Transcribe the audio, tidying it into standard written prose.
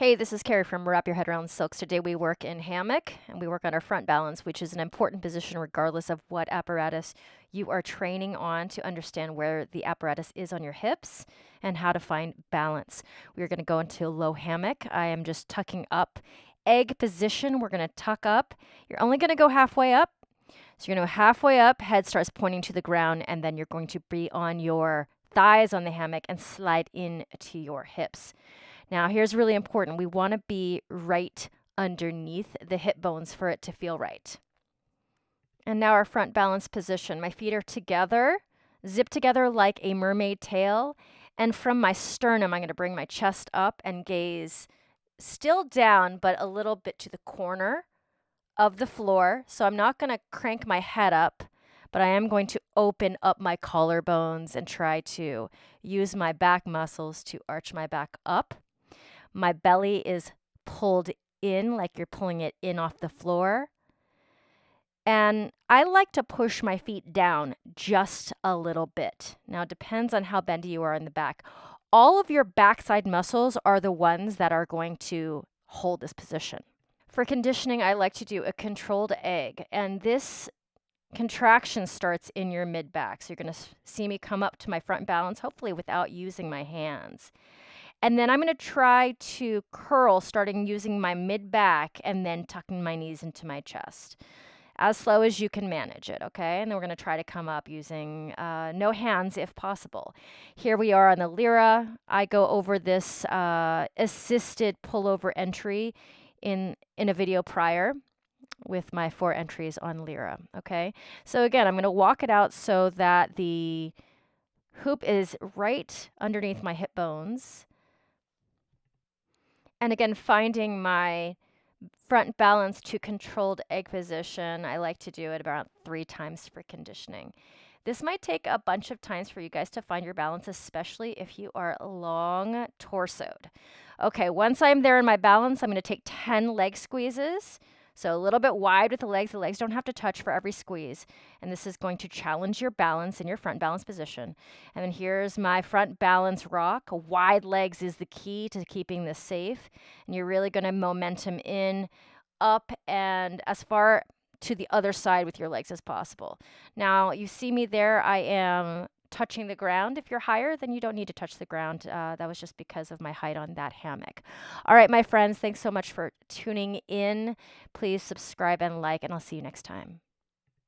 Hey, this is Carrie from Wrap Your Head Around Silks. Today we work in hammock and we work on our front balance, which is an important position regardless of what apparatus you are training on to understand where the apparatus is on your hips and how to find balance. We are going to go into low hammock. I am just tucking up. Egg position, we're going to tuck up. You're only going to go halfway up. So you're going to go halfway up, head starts pointing to the ground, and then you're going to be on your thighs on the hammock and slide in to your hips. Now, here's really important. We want to be right underneath the hip bones for it to feel right. And now our front balance position. My feet are together, zipped together like a mermaid tail. And from my sternum, I'm going to bring my chest up and gaze still down, but a little bit to the corner of the floor. So I'm not going to crank my head up, but I am going to open up my collarbones and try to use my back muscles to arch my back up. My belly is pulled in like you're pulling it in off the floor. And I like to push my feet down just a little bit. Now, it depends on how bendy you are in the back. All of your backside muscles are the ones that are going to hold this position. For conditioning, I like to do a controlled egg. And this contraction starts in your mid-back. So you're going to see me come up to my front balance, hopefully without using my hands. And then I'm going to try to curl, starting using my mid-back and then tucking my knees into my chest. As slow as you can manage it, okay? And then we're going to try to come up using no hands if possible. Here we are on the Lyra. I go over this assisted pullover entry in a video prior with my 4 entries on Lyra, okay? So again, I'm going to walk it out so that the hoop is right underneath my hip bones. And again, finding my front balance to controlled egg position. I like to do it about 3 times for conditioning. This might take a bunch of times for you guys to find your balance, especially if you are long torsoed. Okay, once I'm there in my balance, I'm going to take 10 leg squeezes. So a little bit wide with the legs. The legs don't have to touch for every squeeze. And this is going to challenge your balance in your front balance position. And then here's my front balance rock. Wide legs is the key to keeping this safe. And you're really going to momentum in, up, and as far to the other side with your legs as possible. Now, you see me there. I am touching the ground. If you're higher, then you don't need to touch the ground. That was just because of my height on that hammock. All right, my friends, thanks so much for tuning in. Please subscribe and like, and I'll see you next time.